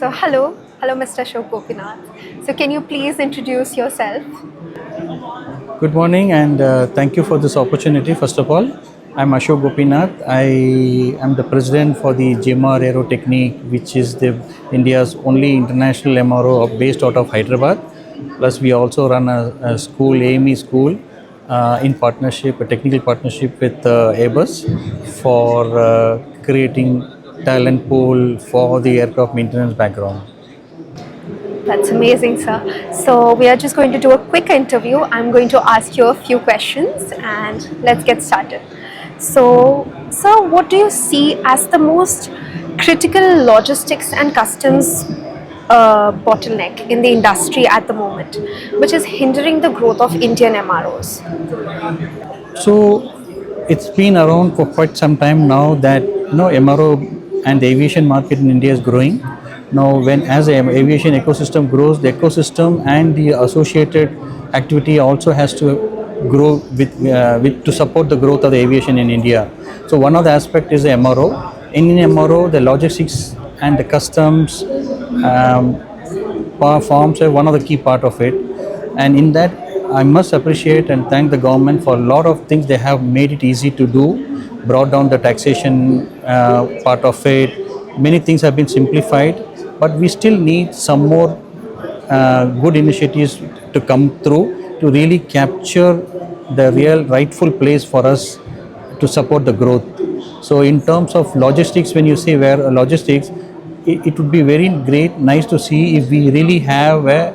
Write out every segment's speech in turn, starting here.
Hello, Mr. Ashok Gopinath. So, can you please introduce yourself? Good morning and thank you for this opportunity. First of all, I'm Ashok Gopinath. I am the president for the GMR Aero Technic, which is the India's only international MRO based out of Hyderabad. Plus, we also run a school, AME school, in partnership, a technical partnership with Airbus for creating talent pool for the aircraft maintenance background. That's amazing, sir. So, we are just going to do a quick interview. I'm going to ask you a few questions and let's get started. So, sir, what do you see as the most critical logistics and customs bottleneck in the industry at the moment, which is hindering the growth of Indian MROs? So it's been around for quite some time now that MRO and the aviation market in India is growing. Now, when as the aviation ecosystem grows, the ecosystem and the associated activity also has to grow with to support the growth of the aviation in India. So one of the aspect is the MRO. In MRO, the logistics and the customs forms are one of the key part of it, and in that I must appreciate and thank the government for a lot of things they have made it easy to do, brought down the taxation part of it. Many things have been simplified, but we still need some more good initiatives to come through to really capture the real rightful place for us to support the growth. So in terms of logistics, when you say where logistics, it would be very great, nice to see if we really have a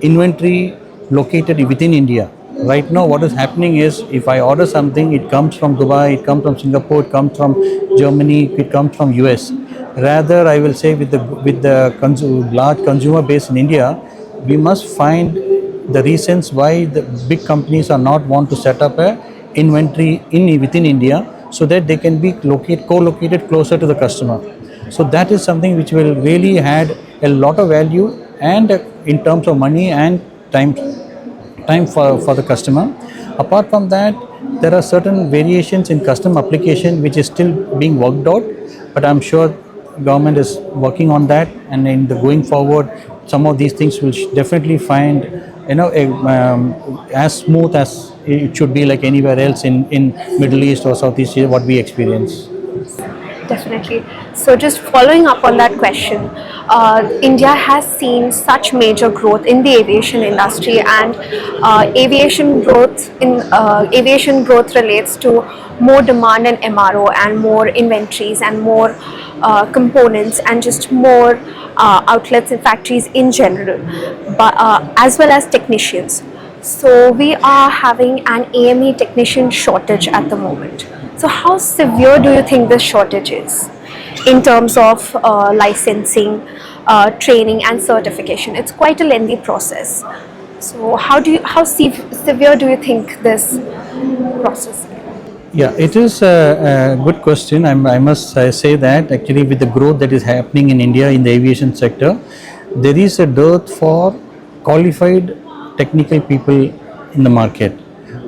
inventory located within India. Right now, what is happening is if I order something, it comes from Dubai, it comes from Singapore, it comes from Germany, it comes from US. Rather, I will say with the large consumer base in India, we must find the reasons why the big companies are not want to set up a inventory within India so that they can be co-located closer to the customer. So that is something which will really add a lot of value and in terms of money and time for the customer. Apart from that, there are certain variations in custom application which is still being worked out, but I'm sure government is working on that, and in the going forward some of these things will definitely find as smooth as it should be like anywhere else in Middle East or Southeast Asia what we experience. Definitely. So, just following up on that question, India has seen such major growth in the aviation industry, and aviation growth relates to more demand in MRO and more inventories and more components and just more outlets and factories in general, but as well as technicians. So, we are having an AME technician shortage at the moment. So, how severe do you think this shortage is in terms of licensing, training, and certification? It's quite a lengthy process. So, severe do you think this process is? Yeah, it is a good question. I must say that actually with the growth that is happening in India in the aviation sector, there is a dearth for qualified technical people in the market.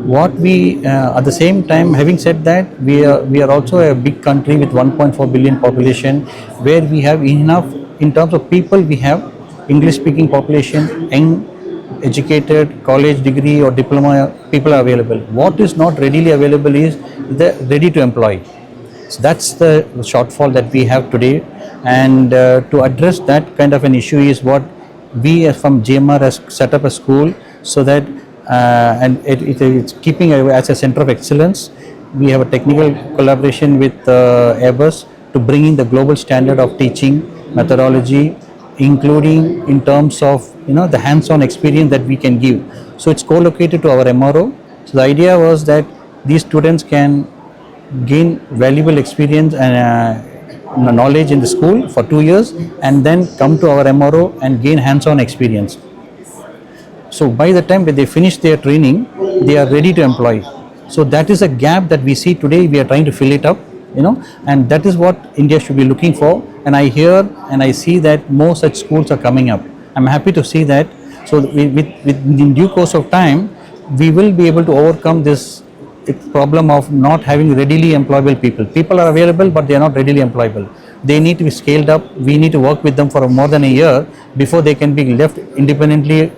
What we at the same time, having said that, we are also a big country with 1.4 billion population, where we have enough in terms of people. We have English speaking population, young, educated, college degree or diploma people are available. What is not readily available is the ready to employ. So that's the shortfall that we have today, and to address that kind of an issue is what we as from GMR has set up a school so that and it's keeping as a center of excellence. We have a technical collaboration with Airbus to bring in the global standard of teaching methodology, including in terms of the hands-on experience that we can give. So it's co-located to our MRO. So the idea was that these students can gain valuable experience and knowledge in the school for 2 years, and then come to our MRO and gain hands-on experience. So by the time when they finish their training, they are ready to employ. So that is a gap that we see today. We are trying to fill it up, and that is what India should be looking for. And I hear and I see that more such schools are coming up. I'm happy to see that. So in due course of time, we will be able to overcome this problem of not having readily employable people. People are available, but they are not readily employable. they need to be scaled up. We need to work with them for more than a year before they can be left independently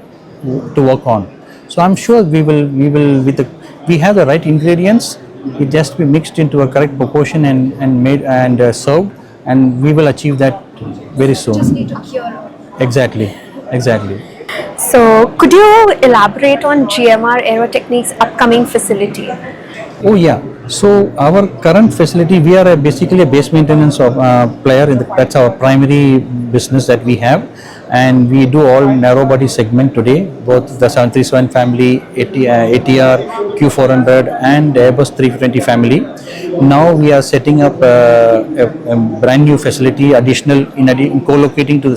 to work on. So I'm sure we have the right ingredients. It just be mixed into a correct proportion and made and served, and we will achieve that very soon. Just need to cure. Exactly, exactly. So, could you elaborate on GMR Aero Technic's upcoming facility? Oh yeah. So our current facility, we are basically a base maintenance of player. That's our primary business that we have, and we do all narrow body segment today, both the 737 family, ATR, Q400, and Airbus 320 family. Now we are setting up a brand new facility, in co-locating to the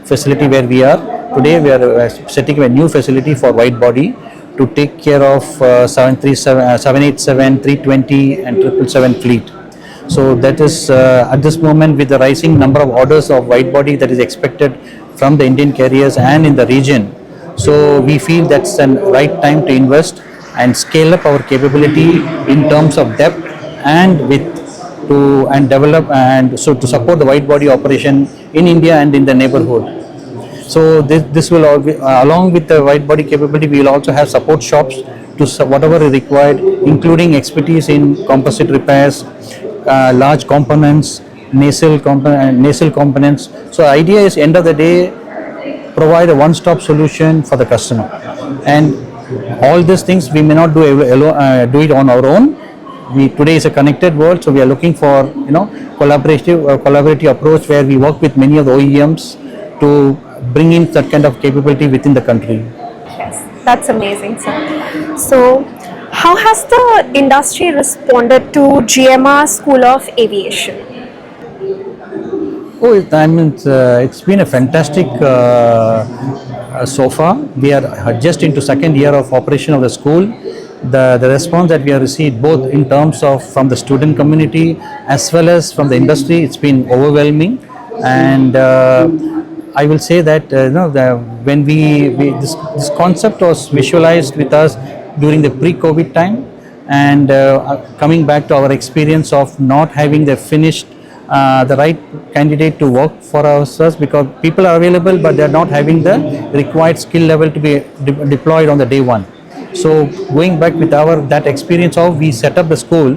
facility where we are today. We are setting up a new facility for wide body to take care of 737, 787, 320 and 777 fleet. So that is at this moment, with the rising number of orders of wide body that is expected from the Indian carriers and in the region. So we feel that's the right time to invest and scale up our capability in terms of depth and width to and develop and so to support the wide body operation in India and in the neighborhood. So this will all be, along with the wide body capability, we will also have support shops to whatever is required, including expertise in composite repairs, large components, nacelle components. So the idea is, end of the day, provide a one-stop solution for the customer. And all these things we may not do it on our own. Today is a connected world, so we are looking for collaborative approach where we work with many of the OEMs to bring in that kind of capability within the country. Yes, that's amazing, sir. So, how has the industry responded to GMR School of Aviation? Oh, it's been a fantastic so far. We are just into second year of operation of the school. The response that we have received, both in terms of from the student community as well as from the industry, it's been overwhelming. And I will say that when this concept was visualized with us during the pre-COVID time, and coming back to our experience of not having the right candidate to work for ourselves, because people are available but they are not having the required skill level to be deployed on the day one. So going back with that experience of, we set up the school,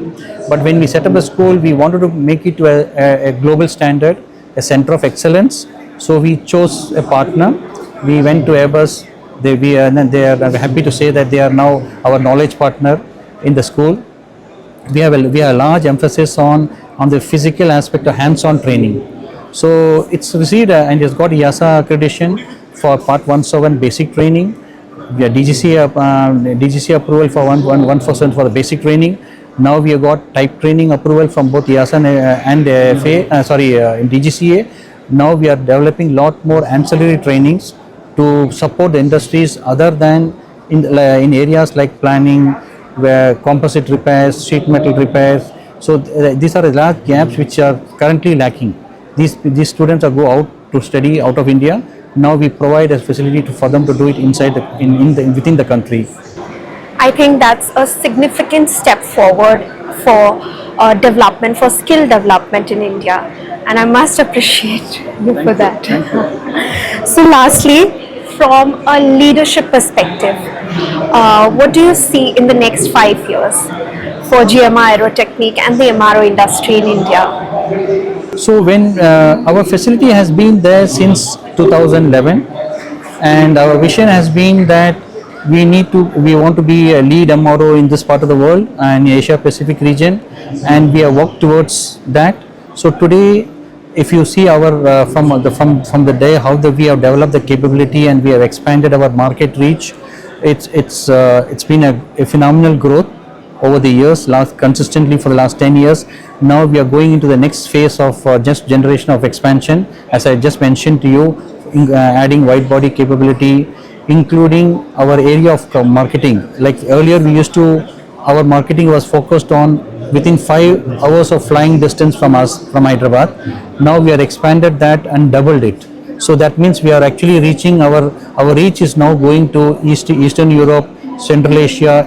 but when we set up the school, we wanted to make it to a global standard, a center of excellence. So we chose a partner. We went to Airbus. They are happy to say that they are now our knowledge partner in the school. We have a large emphasis on the physical aspect of hands-on training. So it's received and it's got EASA accreditation for Part 107 basic training. We have DGC approval for 1% for the basic training. Now we have got type training approval from both EASA and DGCA. Now we are developing lot more ancillary trainings to support the industries other than in areas like planning, where composite repairs, sheet metal repairs. So these are the large gaps which are currently lacking. These students go out to study out of India. Now we provide a facility for them to do it within the country. I think that's a significant step forward for development, for skill development in India, and I must appreciate you for that. So lastly, from a leadership perspective, what do you see in the next 5 years for GMR Aero Technic and the MRO industry in India? So when our facility has been there since 2011, and our vision has been that we want to be a lead MRO in this part of the world and Asia Pacific region, and we have worked towards that. So today, if you see our from the day how we have developed the capability and we have expanded our market reach, it's been a phenomenal growth over the years, consistently for the last 10 years. Now we are going into the next phase of just generation of expansion, as I just mentioned to you, adding wide body capability, including our area of marketing. Like earlier, our marketing was focused on within 5 hours of flying distance from Hyderabad. Now we are expanded that and doubled it. So that means we are actually reaching our reach is now going to Eastern Europe, Central Asia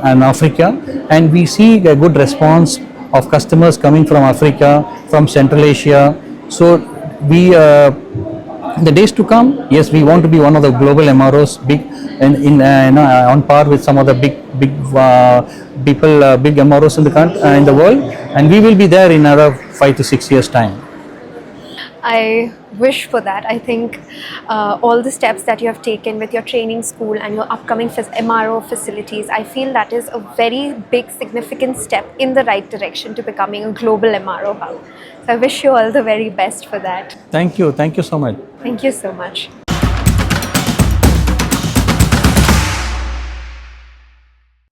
and Africa, and we see a good response of customers coming from Africa, from Central Asia. So we in the days to come, yes, we want to be one of the global MROs, big on par with some of the big people, big MROs in the in the world, and we will be there in another 5 to 6 years time. I wish for that. I think all the steps that you have taken with your training school and your upcoming MRO facilities, I feel that is a very big, significant step in the right direction to becoming a global MRO hub. So I wish you all the very best for that. Thank you so much. Thank you so much.